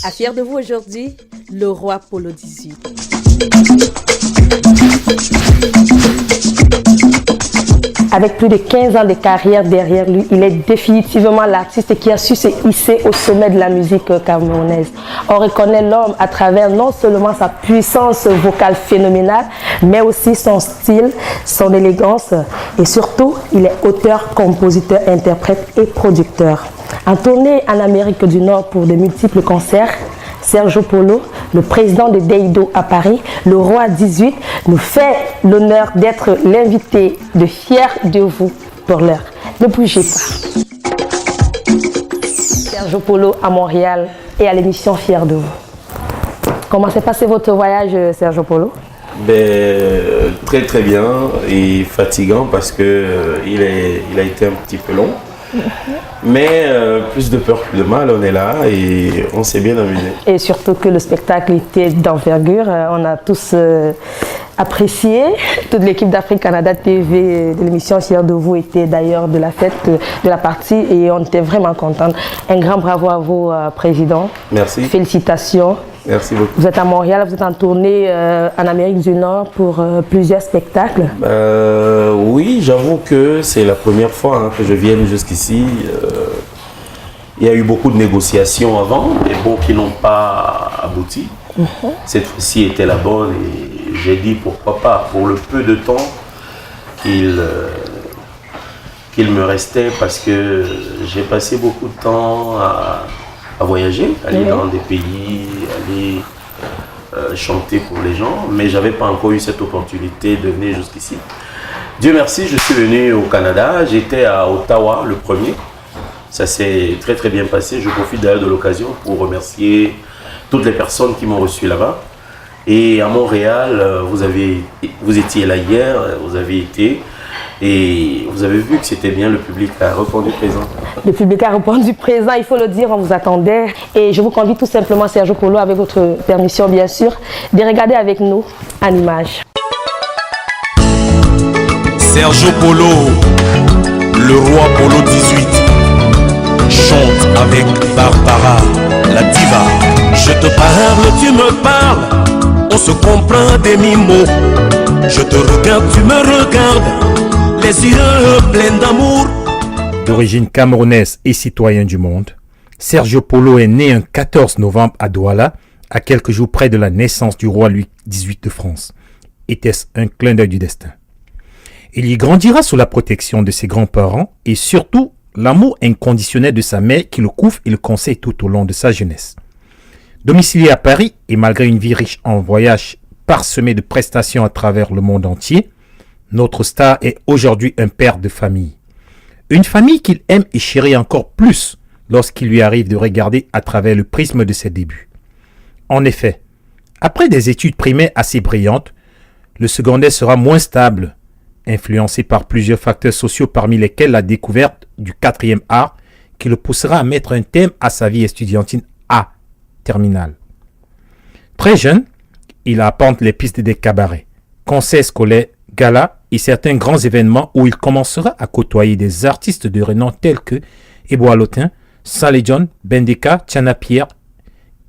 À Fier de vous aujourd'hui, le roi Polo 18. Avec plus de 15 ans de carrière derrière lui, il est définitivement l'artiste qui a su se hisser au sommet de la musique camerounaise. On reconnaît l'homme à travers non seulement sa puissance vocale phénoménale, mais aussi son style, son élégance et surtout, il est auteur, compositeur, interprète et producteur. En tournée en Amérique du Nord pour de multiples concerts, Sergio Polo, le président de Deido à Paris, le roi 18, nous fait l'honneur d'être l'invité de Fier de vous pour l'heure. Ne bougez pas. Sergio Polo à Montréal et à l'émission Fier de vous. Comment s'est passé votre voyage, Sergio Polo? Très très bien et fatigant parce que il a été un petit peu long. Mais plus de peur que de mal, on est là et on s'est bien amusé. Et surtout que le spectacle était d'envergure, on a tous apprécié. Toute l'équipe d'Afrique Canada TV de l'émission Fier de vous était d'ailleurs de la fête de la partie et on était vraiment contents. Un grand bravo à vous, Président. Merci. Félicitations. Merci beaucoup. Vous êtes à Montréal, vous êtes en tournée en Amérique du Nord pour plusieurs spectacles. Oui, j'avoue que c'est la première fois que je vienne jusqu'ici. Il y a eu beaucoup de négociations avant, mais bon, qui n'ont pas abouti. Cette fois-ci était la bonne et j'ai dit pourquoi pas, pour le peu de temps qu'il me restait, parce que j'ai passé beaucoup de temps à voyager, aller dans des pays, aller chanter pour les gens, mais je n'avais pas encore eu cette opportunité de venir jusqu'ici. Dieu merci, je suis venu au Canada, j'étais à Ottawa le premier, ça s'est très très bien passé. Je profite d'ailleurs de l'occasion pour remercier toutes les personnes qui m'ont reçu là-bas. Et à Montréal, vous étiez là hier, vous avez été, et vous avez vu que c'était bien, le public a répondu présent. Le public a répondu présent, il faut le dire, on vous attendait. Et je vous convie tout simplement, Sergio Polo, avec votre permission bien sûr, de regarder avec nous en image. Sergio Polo, le roi Polo 18, chante avec Barbara, la diva. Je te parle, tu me parles, on se comprend des mi-mots. Je te regarde, tu me regardes, les yeux pleins d'amour. D'origine camerounaise et citoyen du monde, Sergio Polo est né un 14 novembre à Douala, à quelques jours près de la naissance du roi Louis XVIII de France. Était-ce un clin d'œil du destin? Il y grandira sous la protection de ses grands-parents et surtout l'amour inconditionnel de sa mère qui le couvre et le conseille tout au long de sa jeunesse. Domicilié à Paris et malgré une vie riche en voyages parsemée de prestations à travers le monde entier, notre star est aujourd'hui un père de famille. Une famille qu'il aime et chérit encore plus lorsqu'il lui arrive de regarder à travers le prisme de ses débuts. En effet, après des études primaires assez brillantes, le secondaire sera moins stable, influencé par plusieurs facteurs sociaux parmi lesquels la découverte du 4e art qui le poussera à mettre un thème à sa vie estudiantine à terminale. Très jeune, il arpente les pistes des cabarets, concerts scolaires, galas et certains grands événements où il commencera à côtoyer des artistes de renom tels que Ebo Alotin, Saleh John, Bendeka, Tiana Pierre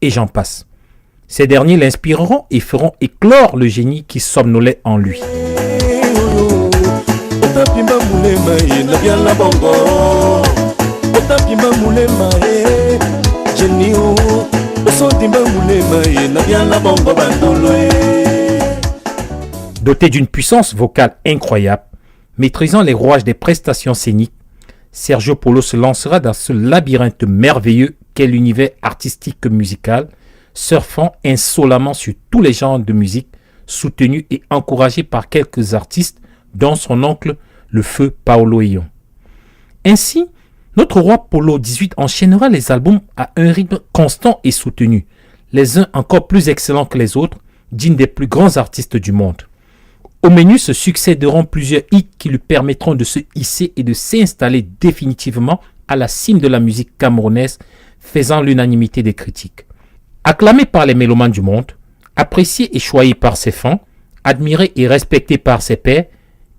et j'en passe. Ces derniers l'inspireront et feront éclore le génie qui somnolait en lui. Doté d'une puissance vocale incroyable, maîtrisant les rouages des prestations scéniques, Sergio Polo se lancera dans ce labyrinthe merveilleux qu'est l'univers artistique musical, surfant insolemment sur tous les genres de musique, soutenu et encouragé par quelques artistes, dont son oncle, le feu Paolo Ion. Ainsi, notre roi Polo 18 enchaînera les albums à un rythme constant et soutenu, les uns encore plus excellents que les autres, dignes des plus grands artistes du monde. Au menu se succéderont plusieurs hits qui lui permettront de se hisser et de s'installer définitivement à la cime de la musique camerounaise, faisant l'unanimité des critiques. Acclamé par les mélomanes du monde, apprécié et choyé par ses fans, admiré et respecté par ses pairs,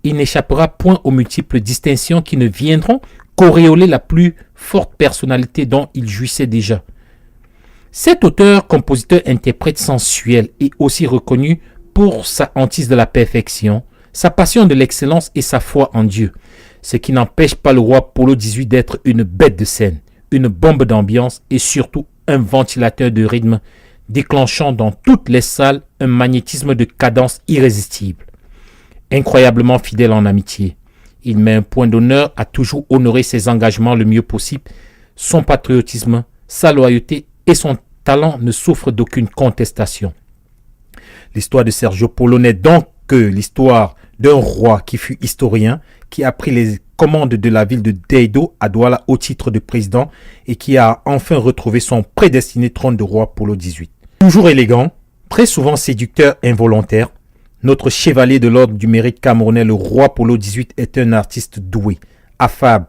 il n'échappera point aux multiples distinctions qui ne viendront qu'auréoler la plus forte personnalité dont il jouissait déjà. Cet auteur, compositeur, interprète sensuel est aussi reconnu pour sa hantise de la perfection, sa passion de l'excellence et sa foi en Dieu, ce qui n'empêche pas le roi Polo XVIII d'être une bête de scène, une bombe d'ambiance et surtout un ventilateur de rythme, déclenchant dans toutes les salles un magnétisme de cadence irrésistible. Incroyablement fidèle en amitié, il met un point d'honneur à toujours honorer ses engagements le mieux possible. Son patriotisme, sa loyauté et son talent ne souffrent d'aucune contestation. L'histoire de Sergio Polo n'est donc que l'histoire d'un roi qui fut historien, qui a pris les commandes de la ville de Deido à Douala au titre de président et qui a enfin retrouvé son prédestiné trône de roi Polo XVIII. Toujours élégant, très souvent séducteur involontaire, notre chevalier de l'ordre du mérite camerounais, le roi Polo XVIII, est un artiste doué, affable,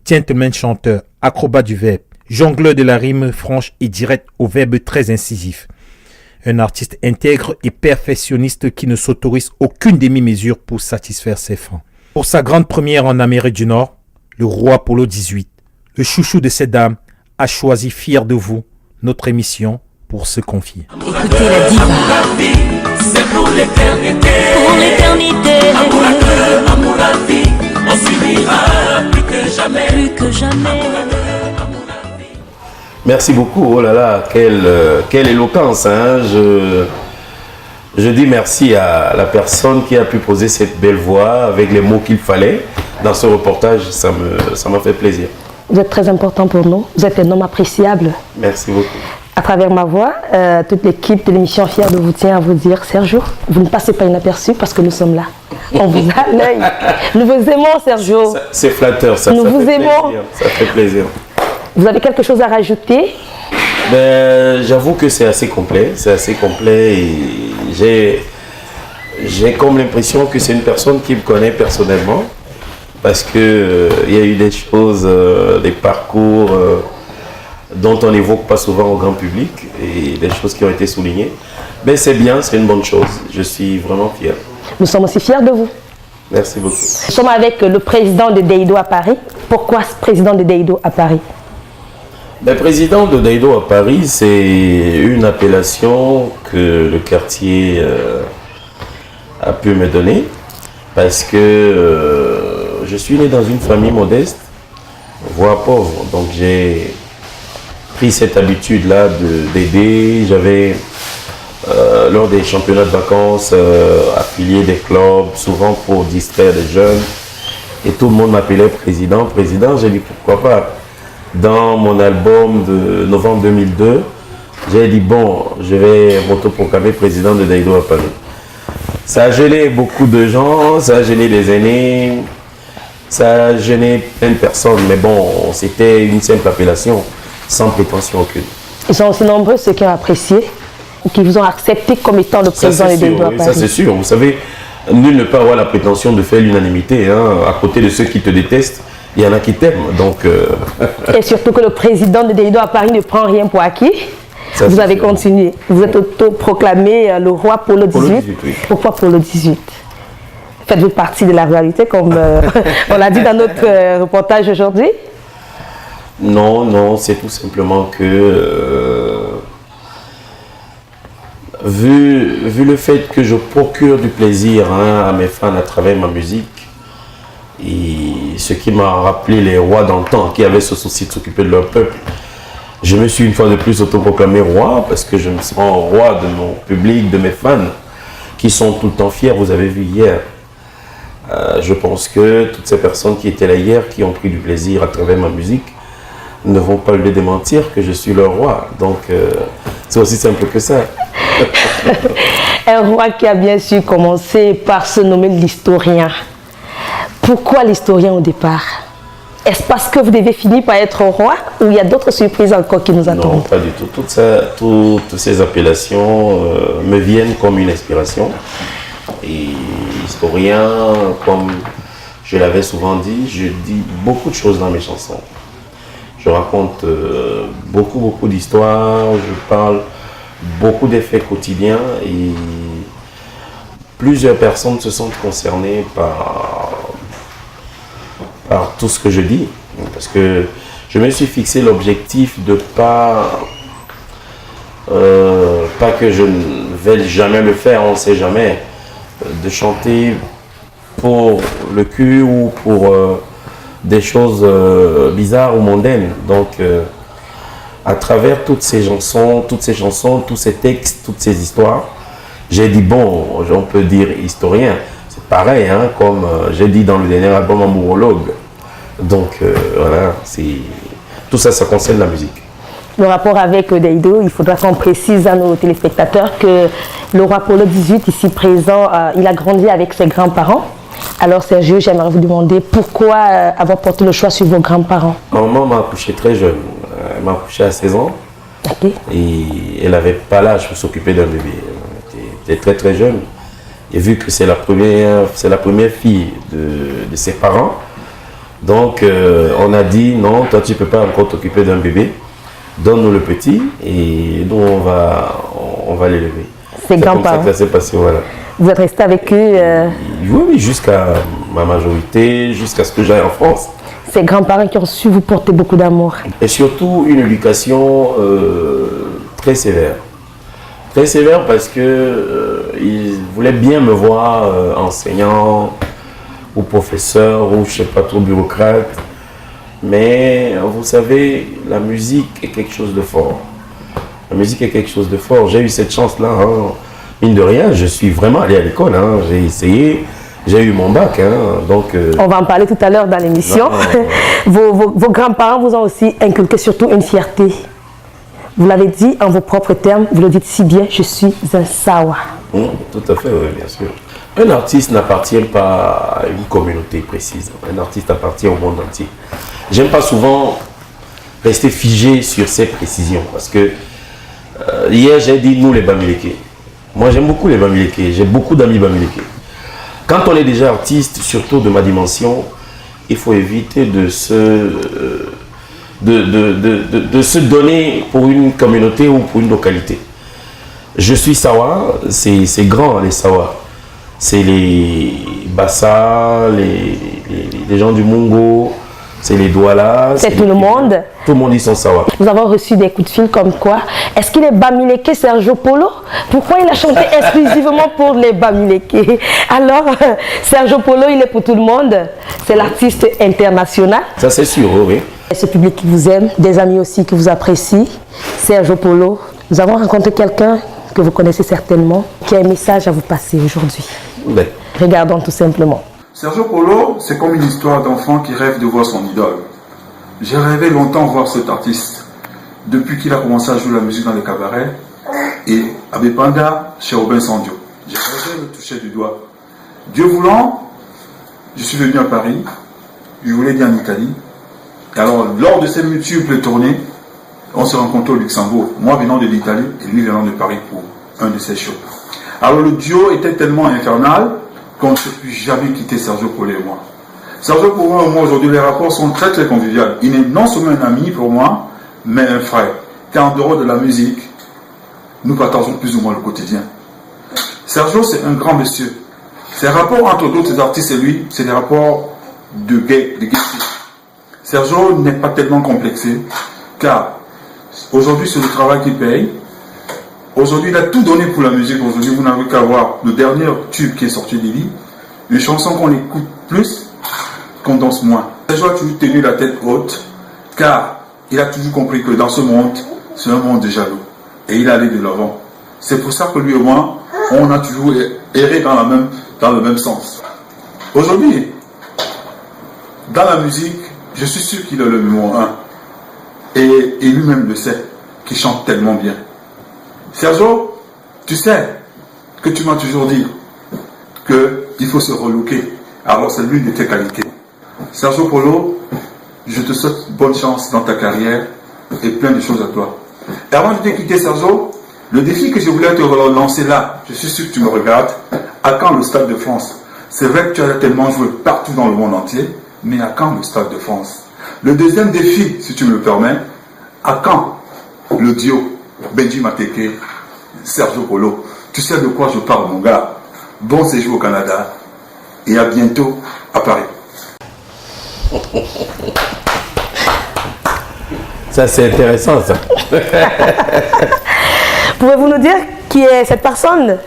gentleman chanteur, acrobat du verbe, jongleur de la rime franche et directe au verbe très incisif. Un artiste intègre et perfectionniste qui ne s'autorise aucune demi-mesure pour satisfaire ses fins. Pour sa grande première en Amérique du Nord, le roi Polo XVIII, le chouchou de ces dames, a choisi Fier de vous, notre émission, pour se confier. Écoutez la diva. C'est pour l'éternité. Pour l'éternité. Amour à cœur, amour à vie, on s'unira plus que jamais. Plus que jamais. Merci beaucoup. Oh là là, quelle éloquence. Hein. Je dis merci à la personne qui a pu poser cette belle voix avec les mots qu'il fallait. Dans ce reportage, ça m'a fait plaisir. Vous êtes très important pour nous. Vous êtes un homme appréciable. Merci beaucoup. À travers ma voix, toute l'équipe de l'émission Fier de vous tient à vous dire, Sergio, vous ne passez pas inaperçu parce que nous sommes là. On vous a à l'œil. Nous vous aimons, Sergio. C'est flatteur, ça. Nous ça vous fait aimons. Plaisir, ça fait plaisir. Vous avez quelque chose à rajouter? Ben, j'avoue que c'est assez complet. C'est assez complet et j'ai comme l'impression que c'est une personne qui me connaît personnellement parce que il y a eu des choses, des parcours dont on n'évoque pas souvent au grand public et des choses qui ont été soulignées. Mais c'est bien, c'est une bonne chose. Je suis vraiment fier. Nous sommes aussi fiers de vous. Merci beaucoup. Nous sommes avec le président de Deido à Paris. Pourquoi ce président de Deido à Paris? Le président de Deido à Paris, c'est une appellation que le quartier a pu me donner parce que je suis né dans une famille modeste, voire pauvre. Donc j'ai pris cette habitude-là d'aider. J'avais, lors des championnats de vacances, affilié des clubs, souvent pour distraire les jeunes. Et tout le monde m'appelait président. Président, j'ai dit pourquoi pas. Dans mon album de novembre 2002, j'ai dit bon, je vais m'autoproclamer président de Deido à Paris. Ça a gêné beaucoup de gens, ça a gêné les aînés, ça a gêné plein de personnes, mais bon, c'était une simple appellation, sans prétention aucune. Ils sont aussi nombreux ceux qui ont apprécié, qui vous ont accepté comme étant le président de Deido à Paris. Ça c'est sûr, vous savez, nul ne peut avoir la prétention de faire l'unanimité. Hein. À côté de ceux qui te détestent, il y en a qui t'aiment. Donc, Et surtout que le président de Deido à Paris ne prend rien pour acquis. ça, Vous c'est avez sûr. continué. Vous êtes autoproclamé le roi Polo Polo XVIII. XVIII, oui. Pourquoi Polo XVIII? Faites-vous partie de la réalité comme on l'a dit dans notre reportage aujourd'hui? Non, non, c'est tout simplement que vu le fait que je procure du plaisir à mes fans à travers ma musique, et ce qui m'a rappelé les rois d'antan qui avaient ce souci de s'occuper de leur peuple, je me suis une fois de plus autoproclamé roi parce que je me sens roi de mon public, de mes fans qui sont tout le temps fiers. Vous avez vu hier. Je pense que toutes ces personnes qui étaient là hier, qui ont pris du plaisir à travers ma musique, ne vont pas le démentir que je suis leur roi. Donc, c'est aussi simple que ça. Un roi qui a bien sûr commencé par se nommer l'historien. Pourquoi l'historien au départ? Est-ce parce que vous devez finir par être roi ou il y a d'autres surprises encore qui nous Non, attendent? pas du tout. Toutes ces appellations me viennent comme une inspiration. Et historien, comme je l'avais souvent dit, je dis beaucoup de choses dans mes chansons. Je raconte beaucoup d'histoires, je parle beaucoup des faits quotidiens et plusieurs personnes se sentent concernées par tout ce que je dis. Parce que je me suis fixé l'objectif de ne pas Pas que je ne vais jamais le faire, on ne sait jamais. De chanter pour le cul ou pour des choses bizarres ou mondaines. Donc, à travers toutes ces chansons, tous ces textes, toutes ces histoires, j'ai dit, bon, on peut dire historien. C'est pareil, hein, comme j'ai dit dans le dernier album Amourologue. Donc, voilà, tout ça, ça concerne la musique. Le rapport avec Deido, il faudra qu'on précise à nos téléspectateurs que le roi Polo XVIII, ici présent, il a grandi avec ses grands-parents. Alors Sergio, j'aimerais vous demander pourquoi avoir porté le choix sur vos grands-parents. Ma maman m'a accouché très jeune. Elle m'a accouché à 16 ans. Okay. Et elle n'avait pas l'âge pour s'occuper d'un bébé. Elle était très très jeune. Et vu que c'est la première fille de ses parents, donc on a dit non, toi tu ne peux pas encore t'occuper d'un bébé. Donne-nous le petit et nous on va l'élever. C'est comme ça que ça s'est passé, voilà. Vous êtes resté avec eux Oui, jusqu'à ma majorité, jusqu'à ce que j'aille en France. Ces grands-parents qui ont su vous porter beaucoup d'amour. Et surtout une éducation très sévère. Très sévère parce que ils voulaient bien me voir enseignant ou professeur ou je sais pas trop bureaucrate. Mais vous savez, la musique est quelque chose de fort. La musique est quelque chose de fort. J'ai eu cette chance-là. Hein. Mine de rien, je suis vraiment allé à l'école. Hein. J'ai essayé, j'ai eu mon bac. Hein. Donc, on va en parler tout à l'heure dans l'émission. Vos grands-parents vous ont aussi inculqué surtout une fierté. Vous l'avez dit en vos propres termes, vous le dites si bien, je suis un Sawa. Tout à fait, oui, bien sûr. Un artiste n'appartient pas à une communauté précise. Un artiste appartient au monde entier. J'aime pas souvent rester figé sur ces précisions parce que hier j'ai dit nous les Bamileke. Moi j'aime beaucoup les Bamileke, j'ai beaucoup d'amis Bamileke. Quand on est déjà artiste, surtout de ma dimension, il faut éviter de se donner pour une communauté ou pour une localité. Je suis Sawa, c'est grand les Sawa. C'est les Bassa, les gens du Mungo, c'est les Douala. C'est tout le monde. Tout le monde, ils sont Sawa. Nous avons reçu des coups de fil comme quoi. Est-ce qu'il est Bamileke Sergio Polo? Pourquoi il a chanté exclusivement pour les Bamileke? Alors, Sergio Polo, il est pour tout le monde. C'est l'artiste international. Ça, c'est sûr, oui. Ce public qui vous aime, des amis aussi qui vous apprécient. Sergio Polo, nous avons rencontré quelqu'un que vous connaissez certainement, qui a un message à vous passer aujourd'hui. Ouais. Regardons tout simplement. Sergio Polo, c'est comme une histoire d'enfant qui rêve de voir son idole. J'ai rêvé longtemps voir cet artiste, depuis qu'il a commencé à jouer la musique dans les cabarets, et à Bepanda, chez Robin Sandio. J'ai rêvé le toucher du doigt. Dieu voulant, je suis venu à Paris, je voulais dire en Italie, et alors lors de ces multiples tournées, on s'est rencontrés au Luxembourg, moi venant de l'Italie et lui venant de Paris pour un de ses shows. Alors le duo était tellement infernal qu'on ne s'est plus jamais quitté Sergio Polo et moi. Sergio Polo et moi aujourd'hui, les rapports sont très très conviviaux. Il est non seulement un ami pour moi, mais un frère. Car en dehors de la musique, nous partageons plus ou moins le quotidien. Sergio, c'est un grand monsieur. Ses rapports entre d'autres artistes et lui, c'est des rapports de gay, de gay. Sergio n'est pas tellement complexé, car aujourd'hui, c'est le travail qui paye. Aujourd'hui, il a tout donné pour la musique. Aujourd'hui, vous n'avez qu'à voir le dernier tube qui est sorti d'Ili. Une chanson qu'on écoute plus, qu'on danse moins. Sergio a toujours tenu la tête haute, car il a toujours compris que dans ce monde, c'est un monde de jaloux. Et il allait de l'avant. C'est pour ça que lui et moi, on a toujours erré dans le même sens. Aujourd'hui, dans la musique, je suis sûr qu'il est le numéro 1. Et lui-même le sait, qu'il chante tellement bien. Sergio, tu sais que tu m'as toujours dit qu'il faut se relooker. Alors c'est l'une de tes qualités. Sergio Polo, je te souhaite bonne chance dans ta carrière et plein de choses à toi. Et avant de te quitter Sergio, le défi que je voulais te lancer là, je suis sûr que tu me regardes, à quand le Stade de France? C'est vrai que tu as tellement joué partout dans le monde entier, mais à quand le Stade de France? Le deuxième défi, si tu me le permets, à quand le duo Benji Mateke, Sergio Polo? Tu sais de quoi je parle, mon gars. Bon séjour au Canada et à bientôt à Paris. Ça, c'est intéressant, ça. Pouvez-vous nous dire qui est cette personne?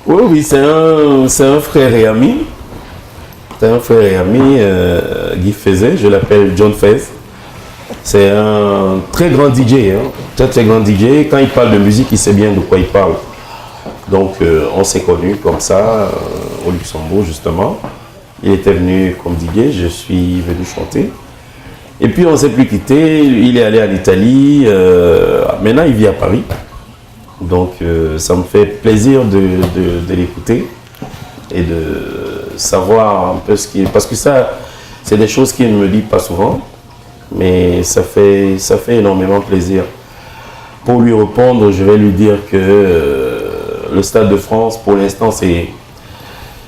Oui, c'est un frère et ami. C'est un frère et ami, Guy Fezet, je l'appelle John Fez. C'est un très grand DJ, hein, très grand DJ. Quand il parle de musique, il sait bien de quoi il parle. Donc on s'est connus comme ça, au Luxembourg justement. Il était venu comme DJ, je suis venu chanter. Et puis on ne s'est plus quitté, il est allé en Italie, maintenant il vit à Paris. Donc ça me fait plaisir de l'écouter et de savoir un peu ce qui est. Parce que ça, c'est des choses qu'il ne me dit pas souvent, mais ça fait énormément plaisir. Pour lui répondre, je vais lui dire que le Stade de France, pour l'instant,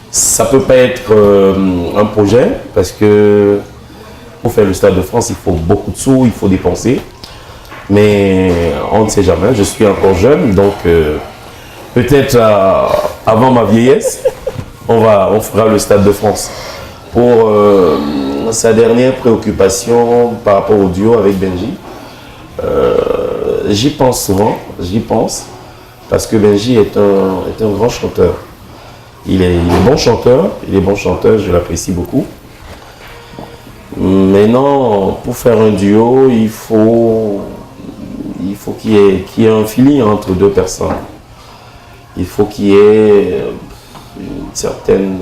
ça peut pas être un projet, parce que pour faire le Stade de France, il faut beaucoup de sous, il faut dépenser. Mais on ne sait jamais, je suis encore jeune, donc peut-être avant ma vieillesse, on fera le Stade de France. Pour sa dernière préoccupation par rapport au duo avec Benji, j'y pense souvent, parce que Benji est un grand chanteur. Il est bon chanteur, je l'apprécie beaucoup. Mais non, pour faire un duo, il faut qu'il y ait un feeling entre deux personnes. Il faut qu'il y ait une certaine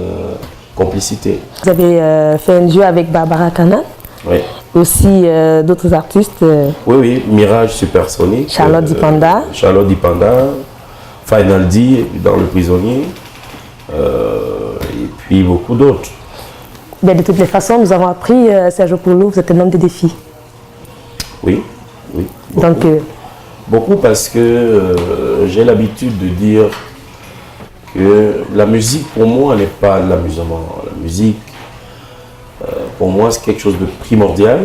complicité. Vous avez fait un duo avec Barbara Canal. Oui. Aussi d'autres artistes. Oui, Mirage Supersonic. Charlotte Dipanda. Charlotte Dipanda. Final D dans Le Prisonnier. Et puis beaucoup d'autres. Mais de toutes les façons, nous avons appris, Sergio Polo, vous êtes un homme de défi. Oui. Beaucoup. Donc, beaucoup parce que j'ai l'habitude de dire que la musique pour moi n'est pas de l'amusement. La musique, pour moi, c'est quelque chose de primordial.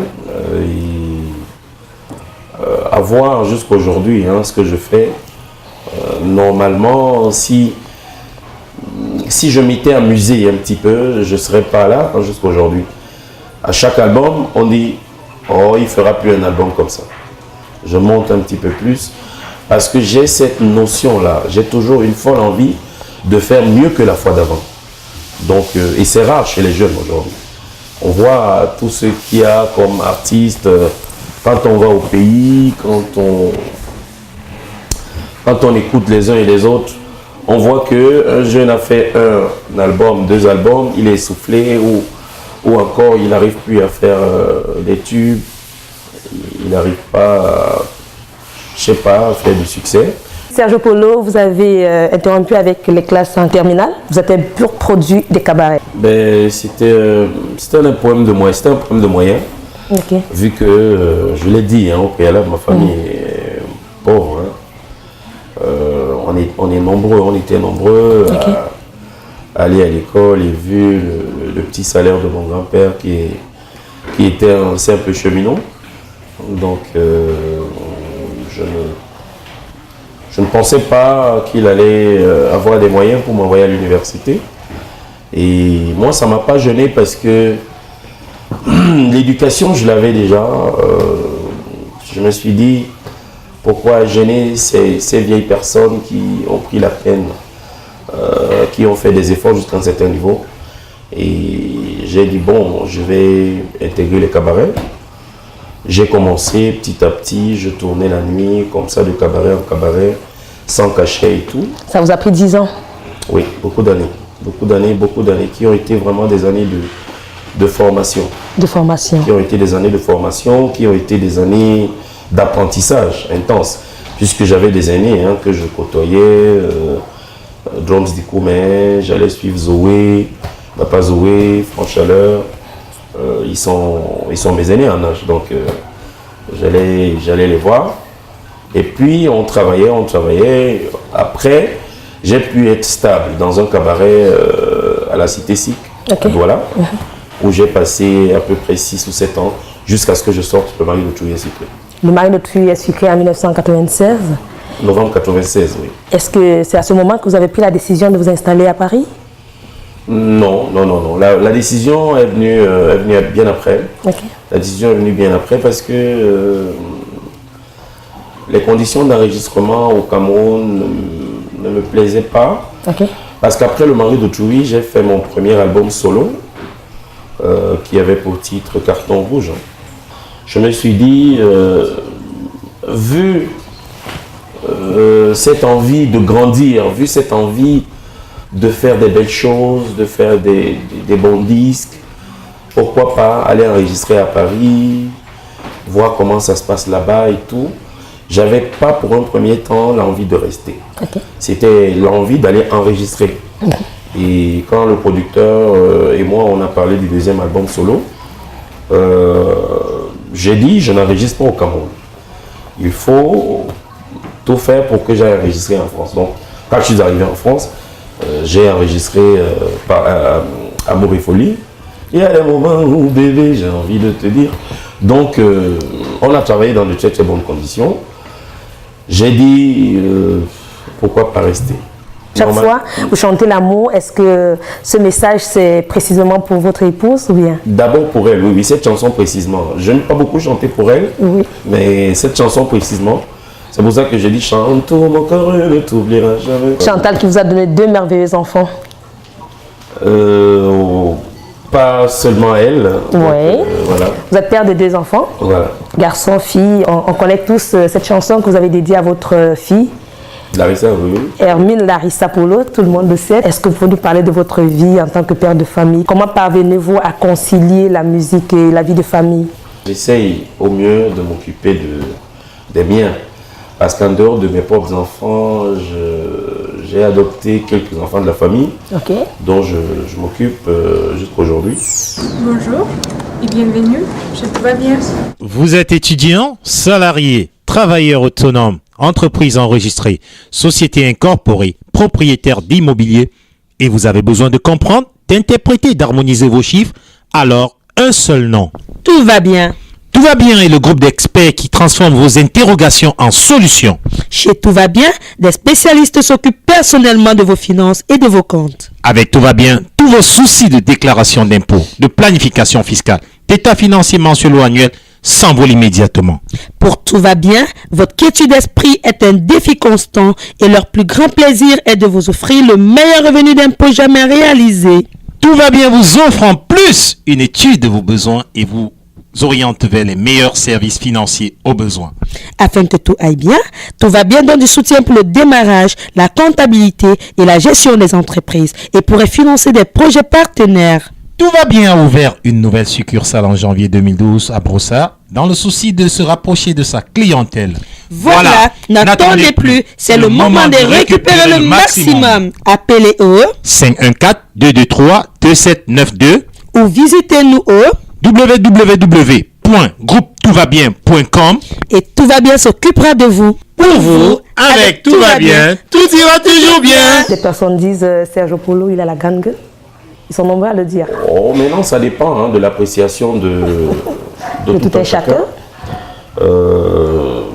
À voir jusqu'aujourd'hui ce que je fais. Normalement, si je m'étais amusé un petit peu, je ne serais pas là jusqu'aujourd'hui. À chaque album, on dit « Oh, il ne fera plus un album comme ça ». Je monte un petit peu plus parce que j'ai cette notion-là. J'ai toujours une folle envie de faire mieux que la fois d'avant. Donc, et c'est rare chez les jeunes aujourd'hui. On voit tout ce qu'il y a comme artistes quand on va au pays, quand on écoute les uns et les autres. On voit qu'un jeune a fait un album, 2 albums, il est essoufflé ou encore il n'arrive plus à faire des tubes, il n'arrive pas, à faire du succès. Sergio Polo, vous avez interrompu avec les classes en terminale. Vous êtes un pur produit des cabarets. C'était un problème de moyens. Okay. Vu que, je l'ai dit au préalable, ma famille est pauvre. On était nombreux à aller à l'école et vu le petit salaire de mon grand-père qui était un simple cheminot. Donc je ne pensais pas qu'il allait avoir des moyens pour m'envoyer à l'université. Et moi, ça ne m'a pas gêné parce que l'éducation, je l'avais déjà. Je me suis dit, pourquoi gêner ces vieilles personnes qui ont pris la peine, qui ont fait des efforts jusqu'à un certain niveau. Et j'ai dit, bon, je vais intégrer les cabarets. J'ai commencé petit à petit, je tournais la nuit, comme ça, de cabaret en cabaret, sans cachet et tout. Ça vous a pris 10 ans? Oui, beaucoup d'années, qui ont été vraiment des années de formation. De formation. Qui ont été des années de formation, qui ont été des années d'apprentissage intense, puisque j'avais des aînés que je côtoyais, Drums Dikoumé, j'allais suivre Zoé, Papa Zoé, Franck Chaleur, ils sont mes aînés en âge, donc j'allais les voir. Et puis on travaillait. Après, j'ai pu être stable dans un cabaret à la Cité SIC, à Douala, où j'ai passé à peu près 6 ou 7 ans, jusqu'à ce que je sorte le mari de Touye Sucré. Le mari de Touye Sucré en 1996. Novembre 1996, oui. Est-ce que c'est à ce moment que vous avez pris la décision de vous installer à Paris? Non. La décision est venue bien après. Okay. La décision est venue bien après parce que les conditions d'enregistrement au Cameroun ne me plaisaient pas. Ok. Parce qu'après Le Mari d'Autrui, j'ai fait mon premier album solo qui avait pour titre Carton Rouge. Je me suis dit, vu cette envie de grandir, vu cette envie de faire des belles choses, de faire des bons disques, pourquoi pas aller enregistrer à Paris, voir comment ça se passe là-bas et tout. J'avais pas pour un premier temps l'envie de rester. Okay. C'était l'envie d'aller enregistrer. Et quand le producteur et moi on a parlé du deuxième album solo, j'ai dit je n'enregistre pas au Cameroun. Il faut tout faire pour que j'aille enregistrer en France. Donc quand je suis arrivé en France, j'ai enregistré Amour et Folie. Il y a des moments où bébé j'ai envie de te dire. Donc on a travaillé dans de très très bonnes conditions. J'ai dit pourquoi pas rester. Chaque fois, vous chantez l'amour. Est-ce que ce message, c'est précisément pour votre épouse ou bien? D'abord pour elle, oui, cette chanson précisément. Je n'ai pas beaucoup chanté pour elle, oui. Mais cette chanson précisément, c'est pour ça que j'ai dit chante tout mon cœur ne t'oubliera jamais. Chantal qui vous a donné 2 merveilleux enfants. Pas seulement elle. Oui. Voilà. Vous êtes père de 2 enfants. Voilà. Garçon, fille. On connaît tous cette chanson que vous avez dédiée à votre fille. Larissa, oui. Hermine Larissa Polo, tout le monde le sait. Est-ce que vous pouvez nous parler de votre vie en tant que père de famille? Comment parvenez-vous à concilier la musique et la vie de famille? J'essaye au mieux de m'occuper des miens. Parce qu'en dehors de mes propres enfants, j'ai adopté quelques enfants de la famille, dont je m'occupe jusqu'à aujourd'hui. Bonjour et bienvenue, tout va bien. Vous êtes étudiant, salarié, travailleur autonome, entreprise enregistrée, société incorporée, propriétaire d'immobilier et vous avez besoin de comprendre, d'interpréter, d'harmoniser vos chiffres, alors un seul nom. Tout va bien. Tout va bien est le groupe d'experts qui transforme vos interrogations en solutions. Chez Tout va bien, des spécialistes s'occupent personnellement de vos finances et de vos comptes. Avec Tout va bien, tous vos soucis de déclaration d'impôts, de planification fiscale, d'état financier mensuel ou annuel s'envolent immédiatement. Pour Tout va bien, votre quiétude d'esprit est un défi constant et leur plus grand plaisir est de vous offrir le meilleur revenu d'impôt jamais réalisé. Tout va bien vous offre en plus une étude de vos besoins et vous oriente vers les meilleurs services financiers aux besoins. Afin que tout aille bien, Tout va bien donne du soutien pour le démarrage, la comptabilité et la gestion des entreprises et pourrait financer des projets partenaires. Tout va bien a ouvert une nouvelle succursale en janvier 2012 à Brossard dans le souci de se rapprocher de sa clientèle. Voilà, n'attendez plus, c'est le moment de récupérer le maximum. Appelez au 514-223-2792 ou visitez-nous au www.groupetoutva-bien.com et Tout va bien s'occupera de vous. Pour vous, avec Tout va bien, tout ira toujours bien. Les personnes disent Serge Polo, il a la grande gueule. Ils sont nombreux à le dire. Oh, mais non, ça dépend de l'appréciation de tout un chacun.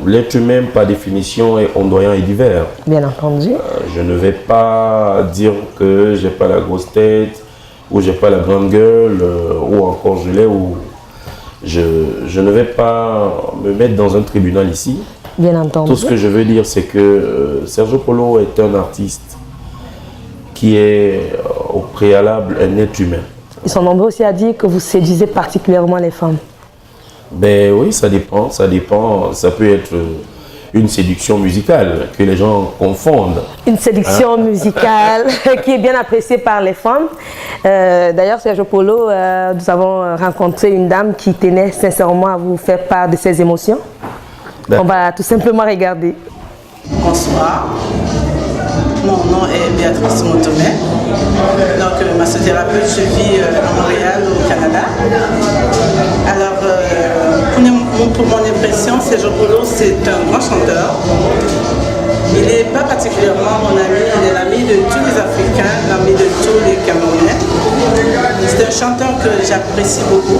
L'être humain, par définition, est ondoyant et divers. Bien entendu. Je ne vais pas dire que j'ai pas la grosse tête, ou j'ai pas la grande gueule, ou encore je l'ai, ou je ne vais pas me mettre dans un tribunal ici. Bien entendu. Tout ce que je veux dire, c'est que Serge Polo est un artiste qui est au préalable un être humain. Ils sont nombreux aussi à dire que vous séduisez particulièrement les femmes. Ben oui, ça dépend. Ça peut être une séduction musicale que les gens confondent. Une séduction musicale qui est bien appréciée par les femmes. D'ailleurs, Serge Polo, nous avons rencontré une dame qui tenait sincèrement à vous faire part de ses émotions. On va tout simplement regarder. Bonsoir. Mon nom est Béatrice Montomé. Donc, massothérapeute, je vis à Montréal, au Canada. Alors, pour mon impression, Serge Polo, c'est un grand chanteur. Il n'est pas particulièrement mon ami, il est l'ami de tous les Africains, l'ami de tous les Camerounais. C'est un chanteur que j'apprécie beaucoup.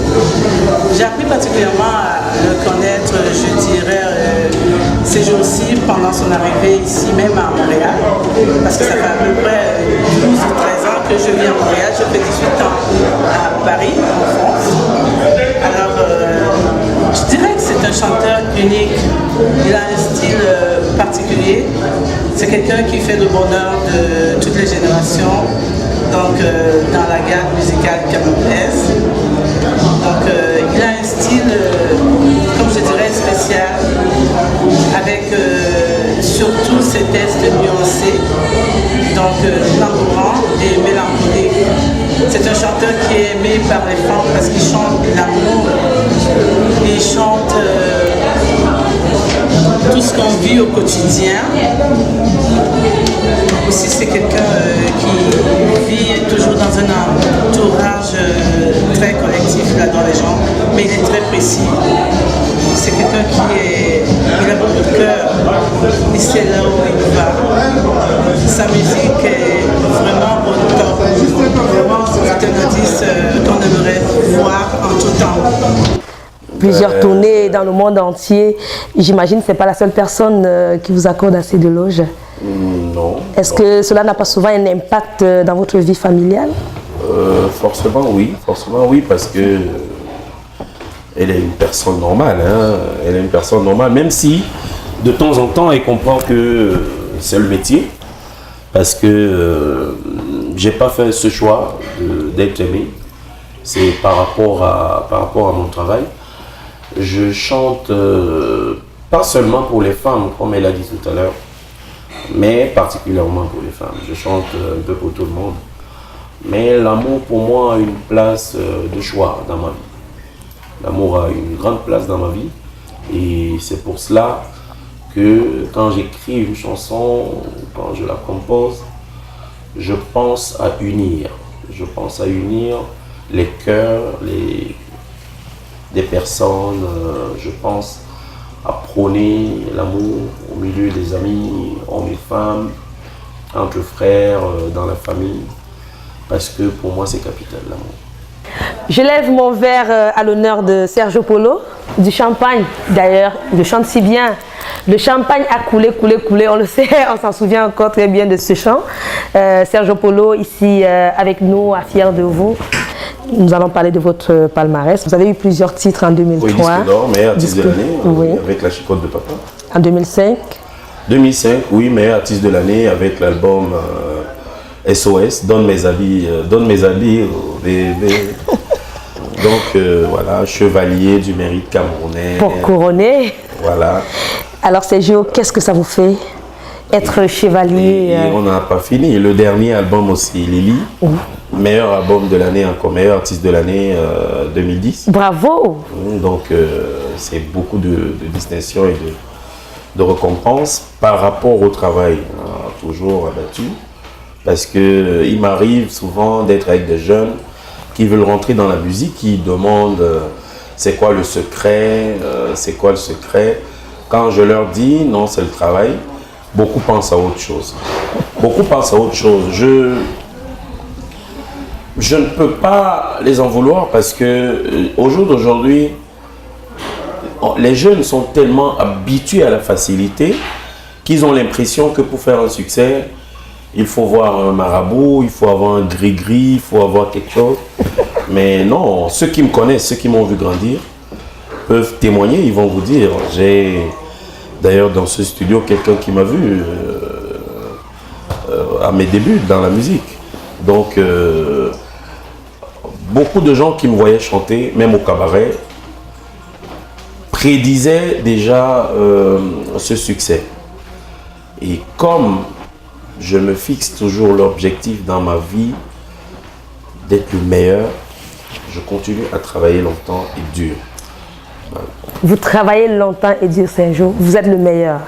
J'ai appris particulièrement à le connaître, je dirais, ces jours-ci, pendant son arrivée ici même à Montréal. Parce que ça fait à peu près 12 ou 13 ans que je vis à Montréal. Je fais 18 ans à Paris, en France. Alors, je dirais que c'est un chanteur unique. Il a un style particulier. C'est quelqu'un qui fait le bonheur de toutes les générations, donc dans la gamme musicale camerounaise. Donc il a un style, comme je dirais, spécial, avec surtout ses textes nuancés, donc langourants et mélancoliques. C'est un chanteur qui est aimé par les femmes parce qu'il chante l'amour, il chante tout ce qu'on vit au quotidien. Aussi, c'est quelqu'un qui vit toujours dans un entourage très collectif là dans les gens, mais il est très précis. C'est quelqu'un il a beaucoup de cœur, il sait là où il va. Sa musique est vraiment au top. Vraiment, c'est un artiste qu'on aimerait voir en tout temps. Plusieurs tournées dans le monde entier. J'imagine que ce n'est pas la seule personne qui vous accorde assez de loges. Non. Est-ce que cela n'a pas souvent un impact dans votre vie familiale? Forcément oui, parce que elle est une personne normale, hein. Elle est une personne normale, même si de temps en temps elle comprend que c'est le métier, parce que j'ai pas fait ce choix d'être aimé, c'est par rapport à mon travail. Je chante pas seulement pour les femmes, comme elle a dit tout à l'heure, mais particulièrement pour les femmes. Je chante un peu pour tout le monde. Mais l'amour, pour moi, a une place de choix dans ma vie. L'amour a une grande place dans ma vie. Et c'est pour cela que quand j'écris une chanson, quand je la compose, je pense à unir. Je pense à unir les cœurs, des personnes. Je pense à prôner l'amour au milieu des amis, hommes et femmes, entre frères, dans la famille. Parce que pour moi, c'est capital, l'amour. Je lève mon verre à l'honneur de Sergio Polo, du champagne. D'ailleurs, il chante si bien. Le champagne a coulé, on le sait, on s'en souvient encore très bien de ce chant. Sergio Polo, ici avec nous, à Fier de vous. Nous allons parler de votre palmarès. Vous avez eu plusieurs titres en 2003. Oui, disque d'or, meilleur artiste de l'année, oui. Avec La Chicotte de Papa. En 2005. 2005, oui, meilleur artiste de l'année avec l'album SOS, Donne mes habits au bébé. Donc voilà, chevalier du mérite camerounais. Pour couronner. Voilà. Alors Sergio, qu'est-ce que ça vous fait être chevalier? Et on n'a pas fini. Le dernier album aussi, Lily. Meilleur album de l'année, encore meilleur artiste de l'année 2010. Bravo. Donc c'est beaucoup de distinctions et de récompenses par rapport au travail, toujours abattu. Parce qu'il m'arrive souvent d'être avec des jeunes qui veulent rentrer dans la musique, qui demandent c'est quoi le secret, Quand je leur dis non, c'est le travail, beaucoup pensent à autre chose. Je ne peux pas les en vouloir parce que au jour d'aujourd'hui, les jeunes sont tellement habitués à la facilité qu'ils ont l'impression que pour faire un succès, il faut voir un marabout, il faut avoir un gris-gris, il faut avoir quelque chose. Mais non, ceux qui me connaissent, ceux qui m'ont vu grandir, peuvent témoigner, ils vont vous dire. J'ai d'ailleurs dans ce studio quelqu'un qui m'a vu à mes débuts dans la musique. Donc, beaucoup de gens qui me voyaient chanter, même au cabaret, prédisaient déjà ce succès. Et comme je me fixe toujours l'objectif dans ma vie d'être le meilleur, je continue à travailler longtemps et dur. Voilà. Vous travaillez longtemps et dur, Sergio. Vous êtes le meilleur.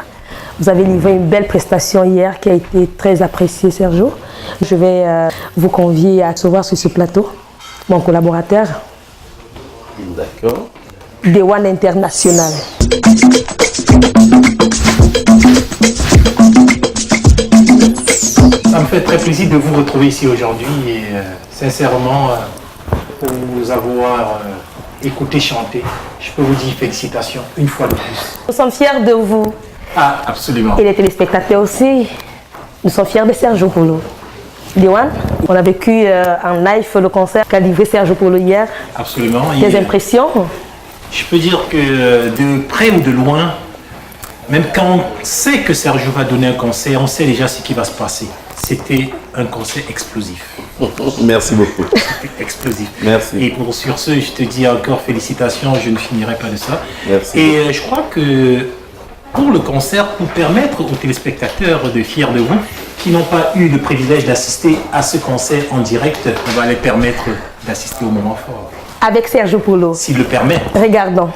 Vous avez livré une belle prestation hier qui a été très appréciée, Sergio. Je vais vous convier à recevoir sur ce plateau mon collaborateur. D'accord. Dewan International. Ça me fait très plaisir de vous retrouver ici aujourd'hui et sincèrement, pour vous avoir écouté chanter, je peux vous dire félicitations une fois de plus. Nous sommes fiers de vous. Ah, absolument. Et les téléspectateurs aussi. Nous sommes fiers de Sergio Polo. Dewan, on a vécu en live le concert qu'a livré Sergio Polo hier. Absolument. Tes impressions? Je peux dire que de près ou de loin, Même quand on sait que Sergio va donner un concert, on sait déjà ce qui va se passer. C'était un concert explosif. Merci beaucoup. Explosif. Merci. Et sur ce, je te dis encore félicitations, je ne finirai pas de ça. Merci. Et je crois que pour le concert, pour permettre aux téléspectateurs de fier de vous, qui n'ont pas eu le privilège d'assister à ce concert en direct, on va les permettre d'assister au moment fort. Avec Sergio Polo. S'il le permet. Regardons.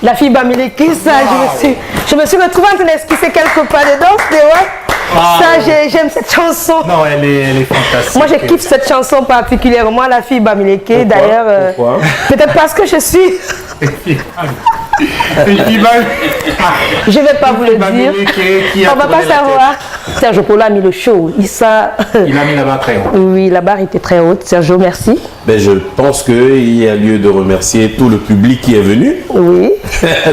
La fille Bamileke, ça, je me suis retrouvée en train d'esquisser quelque part dedans, ça, j'aime cette chanson. Non, elle est fantastique. Moi, je kiffe cette chanson particulièrement, La fille Bamileke. D'ailleurs, peut-être parce que je suis... Je ne vais pas vous le dire. On ne va pas savoir. Sergio Polo a mis le show. Il a mis la barre très haute. Oui, la barre était très haute. Sergio, merci. Ben, je pense qu'il y a lieu de remercier tout le public qui est venu. Oui.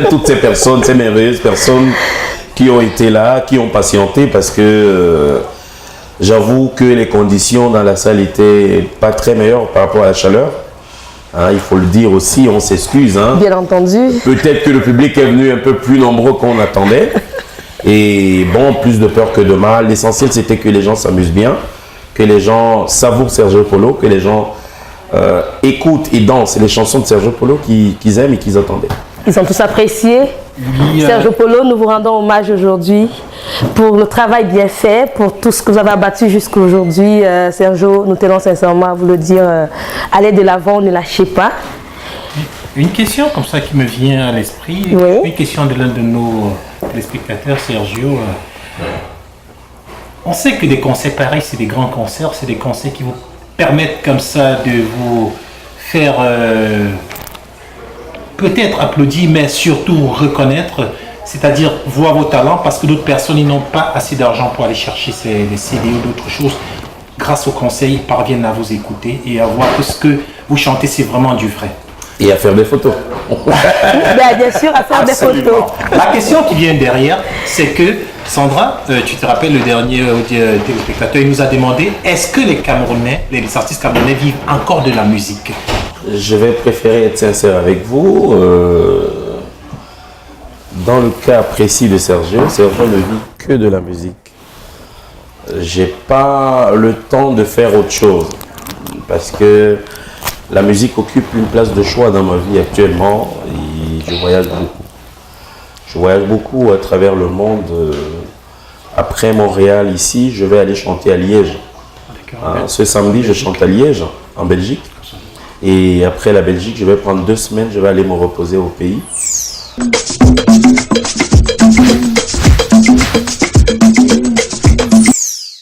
Toutes ces personnes, ces merveilleuses personnes qui ont été là, qui ont patienté, parce que j'avoue que les conditions dans la salle n'étaient pas très meilleures par rapport à la chaleur. Hein, il faut le dire aussi, on s'excuse. Hein. Bien entendu. Peut-être que le public est venu un peu plus nombreux qu'on attendait. Et bon, plus de peur que de mal. L'essentiel, c'était que les gens s'amusent bien, que les gens savourent Sergio Polo, que les gens écoutent et dansent les chansons de Sergio Polo qu'ils aiment et qu'ils attendaient. Ils ont tous apprécié. Sergio Polo, nous vous rendons hommage aujourd'hui pour le travail bien fait, pour tout ce que vous avez abattu jusqu'à aujourd'hui. Sergio, nous tenons sincèrement à vous le dire, allez de l'avant, ne lâchez pas. Une question comme ça qui me vient à l'esprit, Oui. une question de l'un de nos téléspectateurs, Sergio. On sait que des concerts pareils, c'est des grands concerts, c'est des concerts qui vous permettent comme ça de vous faire peut-être applaudir, mais surtout reconnaître, c'est-à-dire voir vos talents, parce que d'autres personnes ils n'ont pas assez d'argent pour aller chercher les CD ou d'autres choses. Grâce au conseil, ils parviennent à vous écouter et à voir que ce que vous chantez, c'est vraiment du vrai. Et à faire des photos. Bien sûr, à faire Absolument. des photos. La question qui vient derrière, c'est que Sandra, tu te rappelles le dernier téléspectateur, il nous a demandé est-ce que les Camerounais, les artistes camerounais vivent encore de la musique? Je vais préférer être sincère avec vous. Dans le cas précis de Sergio ne vit que de la musique. J'ai pas le temps de faire autre chose parce que la musique occupe une place de choix dans ma vie actuellement et je voyage beaucoup. Je voyage beaucoup à travers le monde. Après Montréal, ici, je vais aller chanter à Liège. Ce samedi, je chante à Liège, en Belgique. Et après la Belgique, je vais prendre 2 semaines, je vais aller me reposer au pays.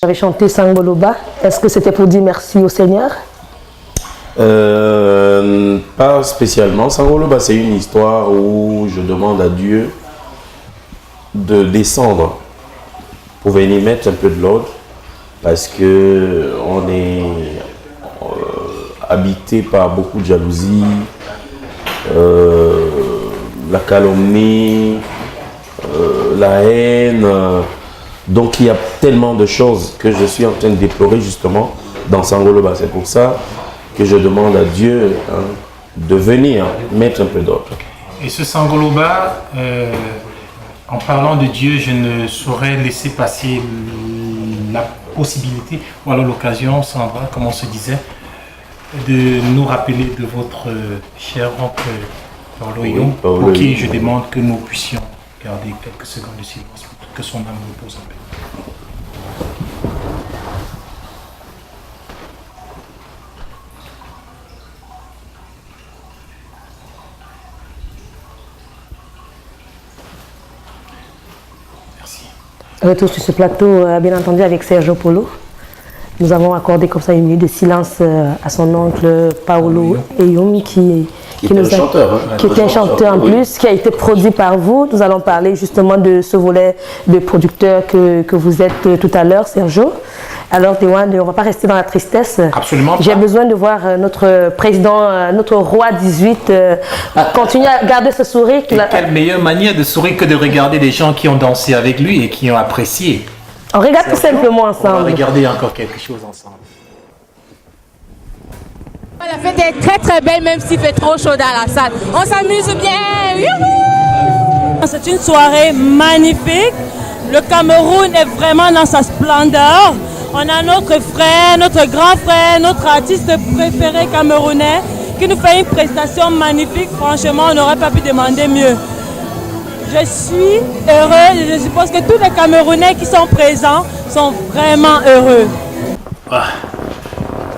Vous avez chanté Sangoloba. Est-ce que c'était pour dire merci au Seigneur? Pas spécialement. Sangoloba, c'est une histoire où je demande à Dieu de descendre pour venir mettre un peu de l'ordre parce que on est habité par beaucoup de jalousie, la calomnie, la haine. Donc il y a tellement de choses que je suis en train de déplorer justement dans Sangoloba. C'est pour ça que je demande à Dieu de venir mettre un peu d'ordre. Et ce Sangoloba, en parlant de Dieu, je ne saurais laisser passer la possibilité, ou alors l'occasion, Sandra, comme on se disait, de nous rappeler de votre cher oncle Paolo Young, pour qui je demande que nous puissions garder quelques secondes de silence pour que son âme repose en paix. Retour sur ce plateau, bien entendu, avec Sergio Polo. Nous avons accordé comme ça une minute de silence à son oncle Paolo Eyum qui était un chanteur en plus, qui a été produit par vous. Nous allons parler justement de ce volet de producteur que vous êtes tout à l'heure, Sergio. Alors, Dewan, on ne va pas rester dans la tristesse. Absolument pas. J'ai besoin de voir notre président, notre roi 18, continuer à garder ce sourire. Quelle meilleure manière de sourire que de regarder des gens qui ont dansé avec lui et qui ont apprécié. On regarde tout simplement ensemble. On va regarder encore quelque chose ensemble. La fête est très très belle même s'il fait trop chaud dans la salle. On s'amuse bien. Youhou! C'est une soirée magnifique. Le Cameroun est vraiment dans sa splendeur. On a notre frère, notre grand frère, notre artiste préféré camerounais qui nous fait une prestation magnifique. Franchement, on n'aurait pas pu demander mieux. Je suis heureux et je suppose que tous les Camerounais qui sont présents sont vraiment heureux. Ah,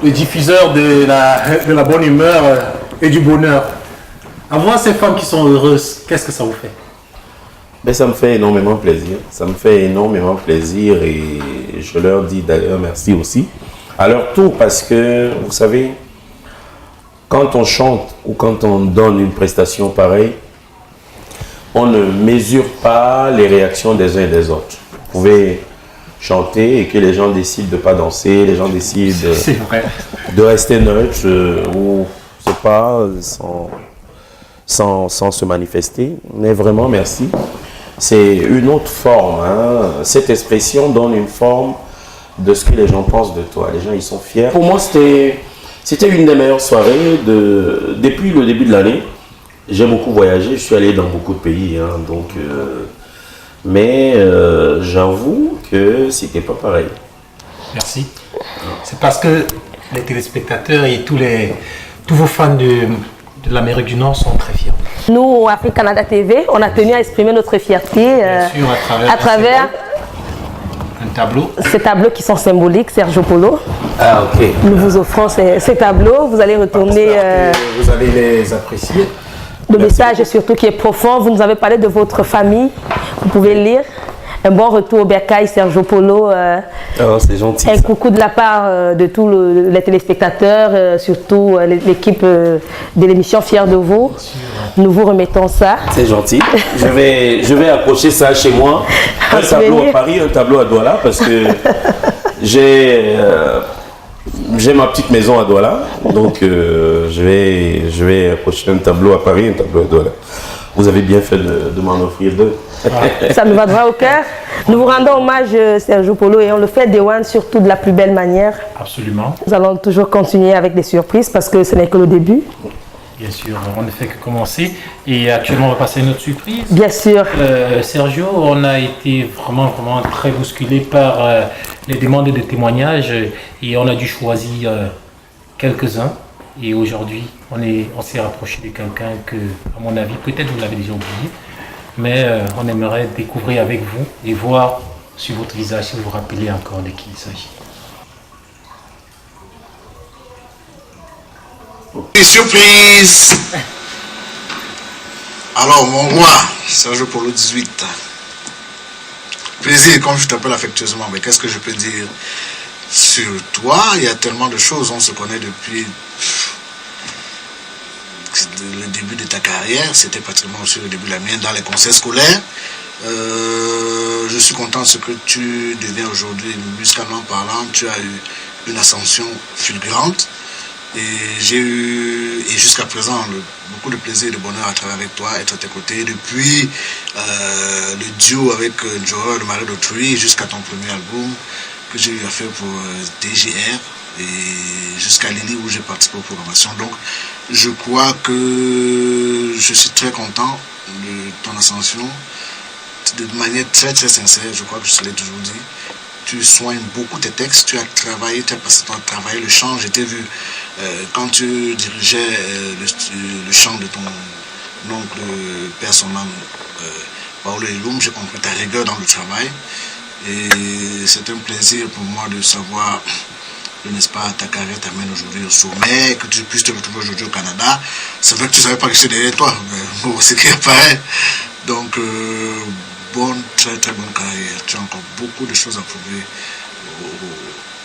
le diffuseur de la bonne humeur et du bonheur. Avoir ces femmes qui sont heureuses, qu'est-ce que ça vous fait? Ben, ça me fait énormément plaisir. Ça me fait énormément plaisir et je leur dis d'ailleurs merci aussi. À leur tour parce que, vous savez, quand on chante ou quand on donne une prestation pareille, on ne mesure pas les réactions des uns et des autres. Vous pouvez chanter et que les gens décident de ne pas danser, les gens décident de rester neutres ou je sais pas, sans se manifester. Mais vraiment, merci. C'est une autre forme. Cette expression donne une forme de ce que les gens pensent de toi. Les gens, ils sont fiers. Pour moi, c'était une des meilleures soirées depuis le début de l'année. J'ai beaucoup voyagé, je suis allé dans beaucoup de pays, mais j'avoue que c'était pas pareil. Merci. C'est parce que les téléspectateurs et tous vos fans de l'Amérique du Nord sont très fiers. Nous, Afrique Canada TV, on a tenu à exprimer notre fierté à travers un tableau. Ces tableaux qui sont symboliques, Sergio Polo. Ah, ok. Nous vous offrons ces tableaux, vous allez retourner... Vous allez les apprécier. Le message surtout qui est profond. Vous nous avez parlé de votre famille. Vous pouvez lire. Un bon retour au Bercail, Sergio Polo. C'est gentil. Un coucou de la part de tous les téléspectateurs, surtout l'équipe de l'émission Fiers de vous. Nous vous remettons ça. C'est gentil. Je vais accrocher ça chez moi. Un tableau à Paris, un tableau à Douala, parce que j'ai ma petite maison à Douala. Donc je vais accrocher un tableau à Paris, un tableau à Douala. Vous avez bien fait de m'en offrir deux. Ça nous va droit au cœur. Nous vous rendons hommage, Sergio Polo, et on le fait d'Ewan surtout de la plus belle manière. Absolument. Nous allons toujours continuer avec des surprises parce que ce n'est que le début. Bien sûr, on ne fait que commencer. Et actuellement, on va passer à une autre surprise. Bien sûr. Sergio, on a été vraiment très bousculé par les demandes de témoignages et on a dû choisir quelques-uns. Et aujourd'hui, on s'est rapproché de quelqu'un que, à mon avis, peut-être vous l'avez déjà oublié, mais on aimerait découvrir avec vous et voir sur votre visage si vous vous rappelez encore de qui il s'agit. Surprise! Alors, mon roi, Sergio Polo 18. Plaisir, comme je t'appelle affectueusement, mais qu'est-ce que je peux dire sur toi? Il y a tellement de choses, on se connaît depuis le début de ta carrière, c'était pratiquement aussi le début de la mienne dans les conseils scolaires. Je suis content de ce que tu deviens aujourd'hui, musicalement parlant. Tu as eu une ascension fulgurante. Et j'ai eu, et jusqu'à présent, beaucoup de plaisir et de bonheur à travailler avec toi, être à tes côtés. Depuis le duo avec Joel, le mari d'autrui, jusqu'à ton premier album que j'ai eu à faire pour DGR, et jusqu'à Lily où j'ai participé aux programmations. Donc, je crois que je suis très content de ton ascension. De manière très très sincère, je crois que je te l'ai toujours dit. Tu soignes beaucoup tes textes, tu as travaillé, tu as passé ton travail, le chant, j'ai vu quand tu dirigeais le chant de ton oncle, père son âme, Paolo Eloum, j'ai compris ta rigueur dans le travail. Et c'est un plaisir pour moi de savoir, n'est-ce pas, ta carrière t'amène aujourd'hui au sommet, que tu puisses te retrouver aujourd'hui au Canada. C'est vrai que tu ne savais pas que j'étais derrière toi, mais bon, c'est qui apparaît. Donc, bonne, très très bonne carrière. Tu as encore beaucoup de choses à prouver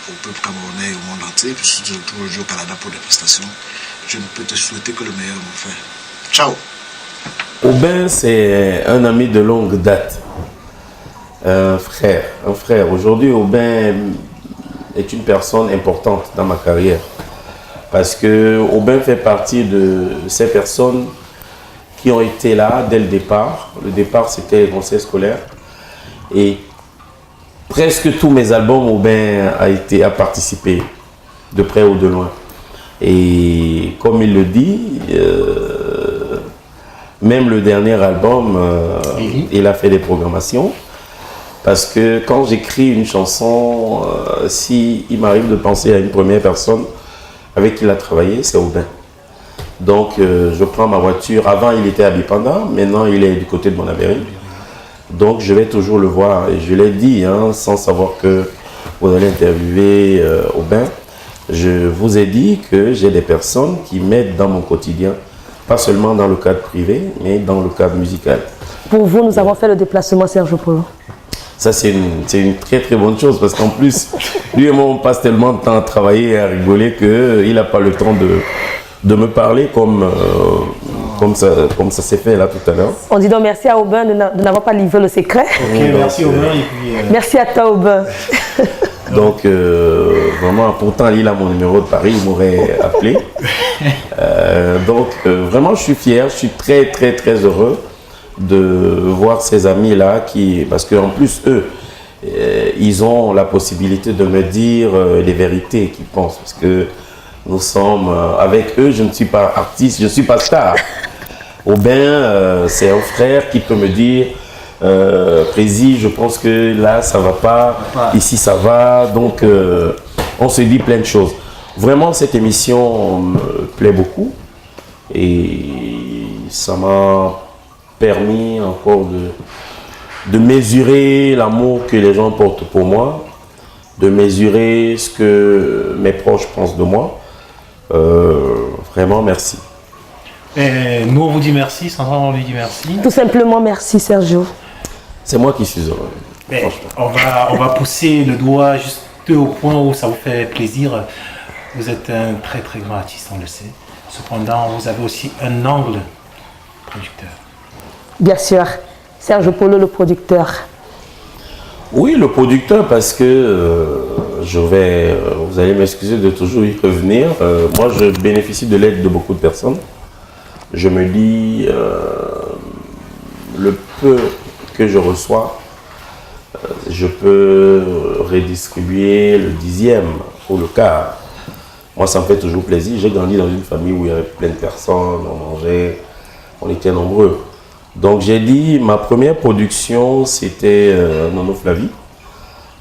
au peuple camerounais et au monde entier. Puis si tu te retrouves aujourd'hui au Canada pour des prestations, je ne peux te souhaiter que le meilleur, mon frère. Ciao. Aubin, c'est un ami de longue date. Un frère. Aujourd'hui, Aubin est une personne importante dans ma carrière. Parce que Aubin fait partie de ces personnes qui ont été là dès le départ. Le départ, c'était les conseils scolaires. Et presque tous mes albums, Aubin a participé, de près ou de loin. Et comme il le dit, même le dernier album, il a fait des programmations. Parce que quand j'écris une chanson, si il m'arrive de penser à une première personne avec qui il a travaillé, c'est Aubin. Donc je prends ma voiture. Avant il était à Bipanda, maintenant il est du côté de Monaberry. Donc je vais toujours le voir. Et je l'ai dit, hein, sans savoir que vous allez interviewer Aubin. Je vous ai dit que j'ai des personnes qui m'aident dans mon quotidien. Pas seulement dans le cadre privé, mais dans le cadre musical. Pour vous, nous avons fait le déplacement Sergio Polo. Ça, c'est une très très bonne chose parce qu'en plus, lui et moi, on passe tellement de temps à travailler et à rigoler qu'il n'a pas le temps de me parler comme ça s'est fait là tout à l'heure. On dit donc merci à Aubin de n'avoir pas livré le secret. Ok, merci Aubin. Et puis, merci à toi Aubin. Donc, vraiment, pourtant, il a mon numéro de Paris, il m'aurait appelé. Donc, vraiment, je suis fier, je suis très très très heureux de voir ces amis-là parce qu'en plus, eux, ils ont la possibilité de me dire les vérités qu'ils pensent. Parce que nous sommes, avec eux, je ne suis pas artiste, je ne suis pas star. Aubin, c'est un frère qui peut me dire, Prési, je pense que là, ça ne va pas, ici, ça va. Donc, on se dit plein de choses. Vraiment, cette émission me plaît beaucoup. Et ça m'a permis encore de mesurer l'amour que les gens portent pour moi, de mesurer ce que mes proches pensent de moi. Vraiment, merci. Et nous, on vous dit merci. Sandra, on lui dit merci. Tout simplement, merci Sergio. C'est moi qui suis heureux. Mais on va pousser le doigt juste au point où ça vous fait plaisir. Vous êtes un très très grand artiste, on le sait. Cependant, vous avez aussi un angle producteur. Bien sûr, Sergio Polo, le producteur. Oui, le producteur, parce que vous allez m'excuser de toujours y revenir. Moi, je bénéficie de l'aide de beaucoup de personnes. Je me dis, le peu que je reçois, je peux redistribuer le 10e ou le quart. Moi, ça me fait toujours plaisir. J'ai grandi dans une famille où il y avait plein de personnes, on mangeait, on était nombreux. Donc j'ai dit, ma première production, c'était Nono Flavie.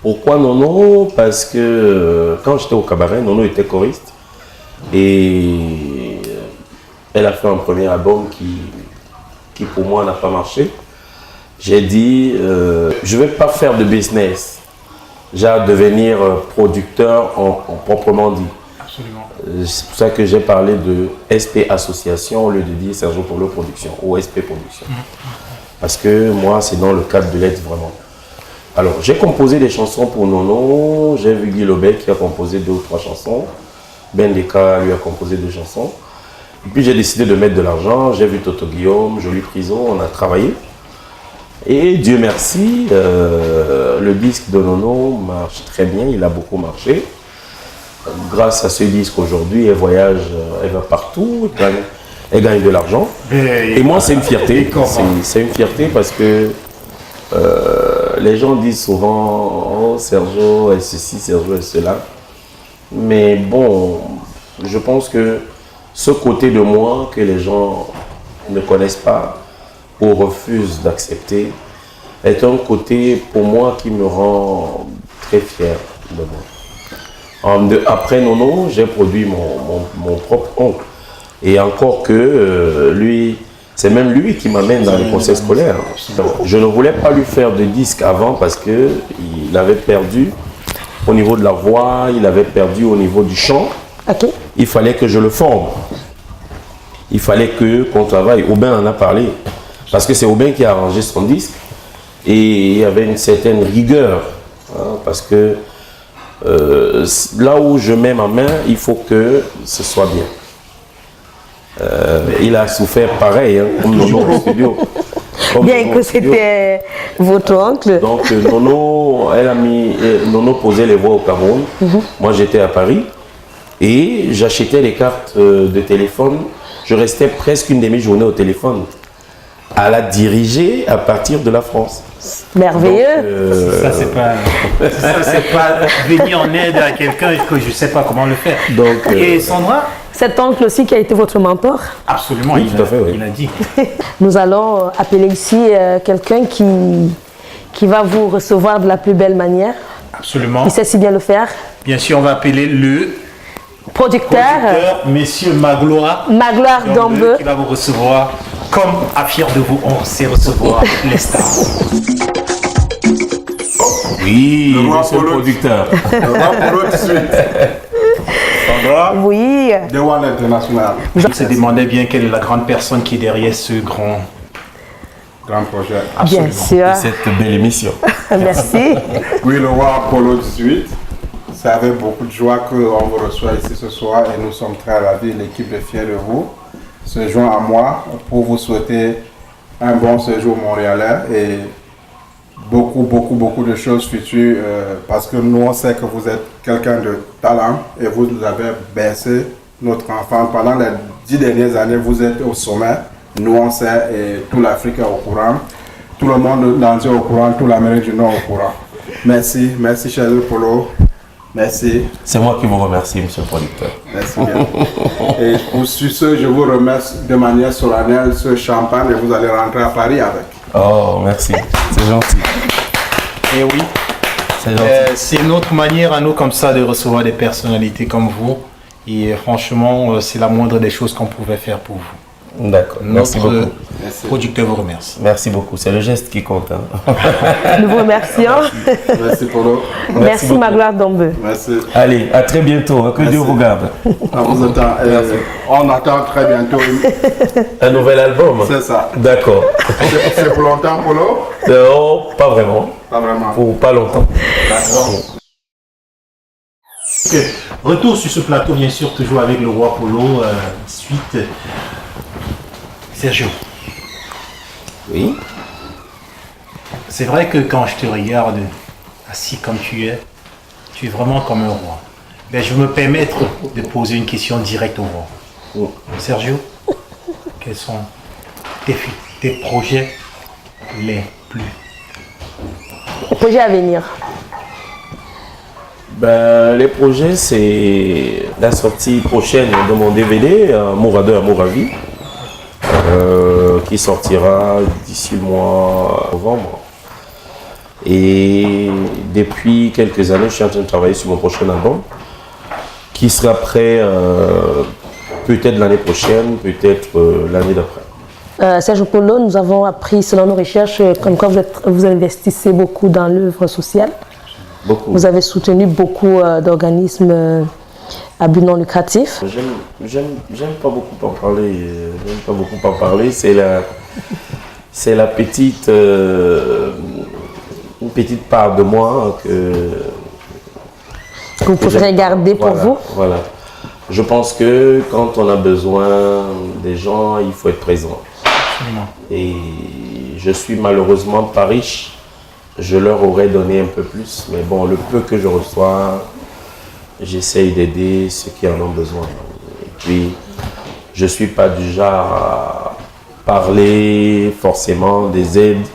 Pourquoi Nono? Parce que quand j'étais au cabaret, Nono était choriste. Et elle a fait un premier album qui pour moi n'a pas marché. J'ai dit, je ne vais pas faire de business. J'ai à devenir producteur en proprement dit. Absolument. C'est pour ça que j'ai parlé de SP Association au lieu de dire Sergio Polo Production ou SP Production. Parce que moi, c'est dans le cadre de l'aide vraiment. Alors, j'ai composé des chansons pour Nono. J'ai vu Guy Lobet qui a composé 2 ou 3 chansons. Ben Deka lui a composé 2 chansons. Et puis, j'ai décidé de mettre de l'argent. J'ai vu Toto Guillaume, Jolie Prison, on a travaillé. Et Dieu merci, le disque de Nono marche très bien, il a beaucoup marché. Grâce à ce disque aujourd'hui, elle voyage, elle va partout, elle gagne de l'argent. Et moi, c'est une fierté. C'est une fierté parce que les gens disent souvent, oh Sergio, et ceci, Sergio, et cela. Mais bon, je pense que ce côté de moi que les gens ne connaissent pas ou refusent d'accepter est un côté pour moi qui me rend très fier de moi. Après Nono, j'ai produit mon propre oncle. Et encore que lui, c'est même lui qui m'amène dans les conseils scolaires. Je ne voulais pas lui faire de disque avant parce qu'il avait perdu au niveau de la voix, il avait perdu au niveau du chant. Okay. Il fallait que je le forme. Il fallait qu'on travaille. Aubin en a parlé. Parce que c'est Aubin qui a arrangé son disque. Et il y avait une certaine rigueur. Hein, parce que là où je mets ma main, il faut que ce soit bien. Il a souffert pareil, hein, comme Nono au studio. Bien que c'était votre oncle. Donc Nono posait les voix au Cameroun. Moi j'étais à Paris. Et j'achetais les cartes de téléphone. Je restais presque une demi-journée au téléphone à la diriger à partir de la France. Merveilleux. Ça, c'est pas venir en aide à quelqu'un que je ne sais pas comment le faire. Donc, et Sandra? Cet oncle aussi qui a été votre mentor? Absolument, oui, tout à fait, oui. Il a dit. Nous allons appeler ici quelqu'un qui va vous recevoir de la plus belle manière. Absolument. Il sait si bien le faire. Bien sûr, on va appeler le producteur Monsieur Magloire Dombe, qui va vous recevoir comme à Fier de vous, on sait recevoir les stars. Oui, monsieur le producteur. Le roi Polo 18. Sandra? Oui. De One International. Je se demandais bien quelle est la grande personne qui est derrière ce grand projet. Absolument. Bien sûr. Et cette belle émission. Merci. Oui, le roi Polo 18. C'est avec beaucoup de joie qu'on vous reçoit ici ce soir et nous sommes très ravis. L'équipe est fière de vous. Se joint à moi pour vous souhaiter un bon séjour montréalais et beaucoup de choses futures parce que nous on sait que vous êtes quelqu'un de talent et vous nous avez bercé notre enfant. Pendant les 10 dernières années, vous êtes au sommet. Nous on sait et toute l'Afrique est au courant. Tout le monde entier au courant, toute l'Amérique du Nord au courant. Merci Sergio Polo. Merci. C'est moi qui vous remercie, monsieur le producteur. Merci bien. Et pour ce, je vous remercie de manière solennelle ce champagne et vous allez rentrer à Paris avec. Oh, merci. C'est gentil. Et oui. C'est notre manière à nous comme ça de recevoir des personnalités comme vous. Et franchement, c'est la moindre des choses qu'on pouvait faire pour vous. D'accord, merci Notre beaucoup. producteur vous remercie. Merci beaucoup, c'est le geste qui compte. Hein. Nous vous remercions. Merci Polo. Merci beaucoup. Magloire Dombe. Merci. Allez, à très bientôt, hein, que Merci. Dieu vous garde. On vous attend. On attend très bientôt. Un nouvel album. C'est ça. D'accord. C'est pour longtemps, Polo? Non, pas vraiment. Pas vraiment. Pour pas longtemps. D'accord. Ok. Retour sur ce plateau, bien sûr, toujours avec le roi Polo. Suite. Sergio. Oui. C'est vrai que quand je te regarde assis comme tu es vraiment comme un roi. Mais je vais me permettre de poser une question directe au roi. Sergio, quels sont tes projets les plus? Projet à venir. Ben, les projets, c'est la sortie prochaine de mon DVD, Amour à deux, Amour à vie, qui sortira d'ici le mois de novembre. Et depuis quelques années, je suis en train de travailler sur mon prochain album, qui sera prêt peut-être l'année prochaine, peut-être l'année d'après. Sergio Polo, nous avons appris selon nos recherches comme quoi vous investissez beaucoup dans l'œuvre sociale. Beaucoup. Vous avez soutenu beaucoup d'organismes à but non lucratif. J'aime pas beaucoup en parler. J'aime pas beaucoup en parler. C'est la petite, une petite part de moi que vous préférez garder pour vous. Voilà. Je pense que quand on a besoin des gens, il faut être présent. Absolument. Et je suis malheureusement pas riche. Je leur aurais donné un peu plus, mais bon, le peu que je reçois, j'essaye d'aider ceux qui en ont besoin. Et puis, je ne suis pas du genre à parler forcément des aides,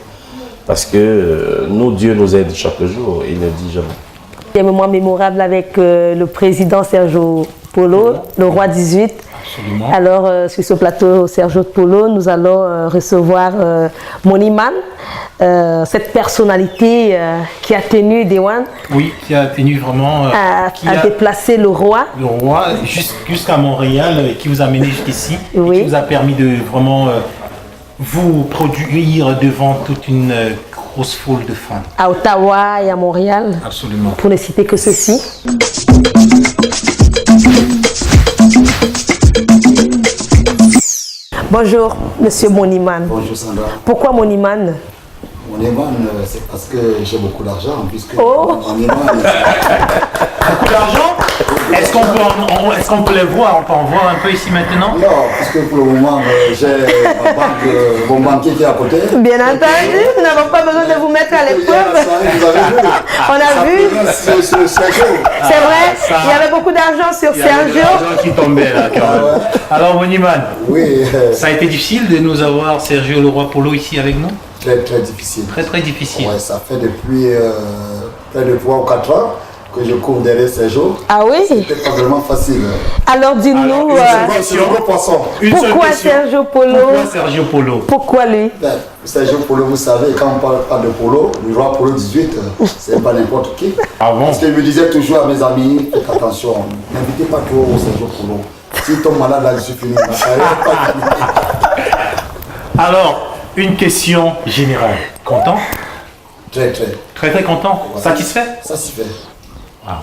parce que nous, Dieu nous aide chaque jour, il ne dit jamais. Il y a un moment mémorable avec le président Sergio Polo, le roi 18. Absolument. Alors, sur ce plateau Sergio Polo, nous allons recevoir Moniman, cette personnalité qui a tenu Dewan. Oui, qui a tenu vraiment... à déplacer le roi. Le roi jusqu'à Montréal, qui vous a amené jusqu'ici, oui. Qui vous a permis de vraiment vous produire devant toute une grosse foule de fans. À Ottawa et à Montréal. Absolument. Pour ne citer que ceci. Bonjour, monsieur Moniman. Bonjour Sandra. Pourquoi Moniman? Moniman, c'est parce que j'ai beaucoup d'argent, puisque Moniman... Beaucoup d'argent? Est-ce qu'on peut les voir? On peut en voir un peu ici maintenant? Non, puisque pour le moment, j'ai mon banquier qui est à côté. Bien entendu, nous n'avons pas besoin de vous mettre à l'épreuve. On a vu. C'est vrai, il y avait beaucoup d'argent sur Sergio. Il y avait l'argent qui tombait là, quand même. Alors, Moniman, ça a été difficile de nous avoir Sergio le roi Polo ici avec nous? Très, très difficile. Très, très difficile. Ouais, ça fait depuis près de 3 ou 4 ans que je cours derrière Sergio. Ah oui? C'était pas vraiment facile. Alors dis-nous, pourquoi Sergio Polo? Pourquoi Sergio Polo? Pourquoi lui? Sergio Polo, vous savez, quand on parle de Polo, le roi Polo 18, c'est pas n'importe qui. Ah bon? Parce qu'il me disait toujours à mes amis, faites attention, n'invitez pas trop Sergio Polo. S'il tombe malade là, je suis fini. Alors, une question générale. Content? Très, très. Très, très content? Ouais. Satisfait? Satisfait. Wow.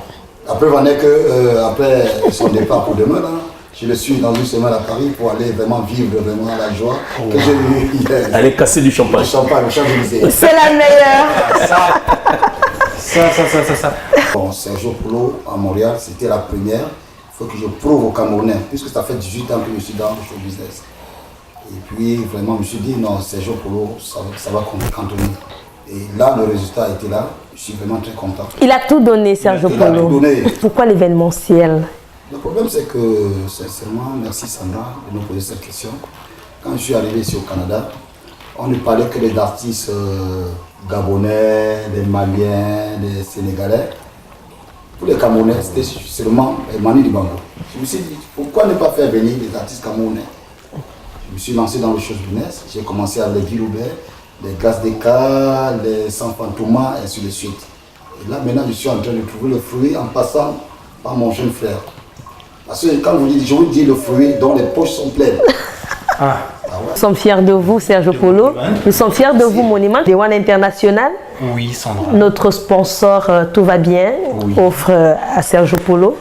Après, on est que, après son départ pour demain, là, je le suis dans une semaine à Paris pour aller vraiment vivre vraiment la joie que j'ai eue hier. Aller casser du champagne. Du champagne, le Champs-Élysées. C'est la meilleure. Ça. Bon, Sergio Polo à Montréal, c'était la première. Il faut que je prouve aux Camerounais, puisque ça fait 18 ans que je suis dans le show business. Et puis, vraiment, je me suis dit, non, Sergio Polo, ça va cantonner. Et là, le résultat était là. Je suis vraiment très content. Il a tout donné, Sergio Polo. Il a tout donné. Pourquoi l'événementiel? Le problème, c'est que, sincèrement, merci Sandra de nous poser cette question. Quand je suis arrivé ici au Canada, on ne parlait que des artistes gabonais, des maliens, des sénégalais. Pour les Camerounais, c'était seulement Manu Dibango. Je me suis dit, pourquoi ne pas faire venir des artistes camerounais? Je me suis lancé dans le show business. J'ai commencé avec les Guy Loubert, les Gaz Desca, les Sans Fantouma, et ainsi de suite. Et là, maintenant, je suis en train de trouver le fruit en passant par mon jeune frère. Parce que quand je vous dis le fruit dont les poches sont pleines, Nous sommes fiers de vous, Sergio Polo. Nous sommes fiers de vous, Monument. Des One International. Oui, Sandra. Notre sponsor Tout va bien offre à Sergio Polo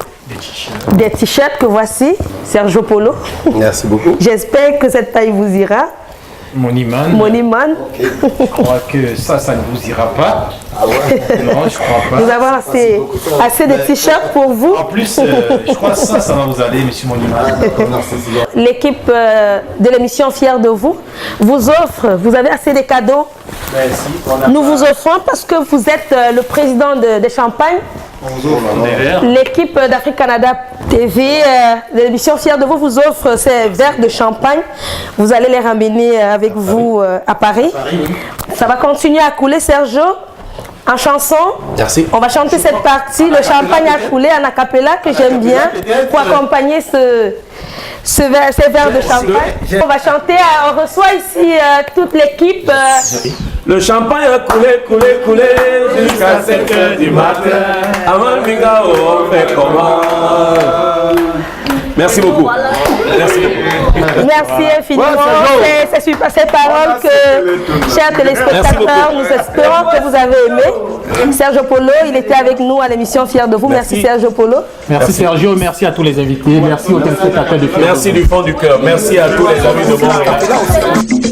des t-shirts que voici, Sergio Polo. Merci beaucoup. J'espère que cette taille vous ira. Moniman. Je crois que ça ne vous ira pas. Non, je crois pas. Nous avons assez de t-shirts pour vous. En plus, je crois que ça va vous aller, monsieur Moniman. L'équipe de l'émission Fiers de vous offre, vous avez assez de cadeaux. Merci. Nous vous offrons parce que vous êtes le président de Champagne. L'équipe d'Afrique Canada TV de l'émission Fiers de vous offre ces verres de champagne. Vous allez les ramener avec vous à Paris. Ça va continuer à couler, Sergio, en chanson. Merci. On va chanter cette partie, le champagne a coulé en acapella, que j'aime bien, pour accompagner ces verres de champagne. On va chanter, on reçoit ici toute l'équipe. Le champagne a coulé jusqu'à 7 h du matin. Avant le Mingao, on fait comment? Merci beaucoup. Merci infiniment. C'est super ces paroles que, chers téléspectateurs, nous espérons que vous avez aimé. Sergio Polo, il était avec nous à l'émission Fiers de vous. Merci Sergio Polo. Merci Sergio, merci à tous les invités, merci aux téléspectateurs de Fiers. Merci du fond du cœur, merci à tous les amis de mon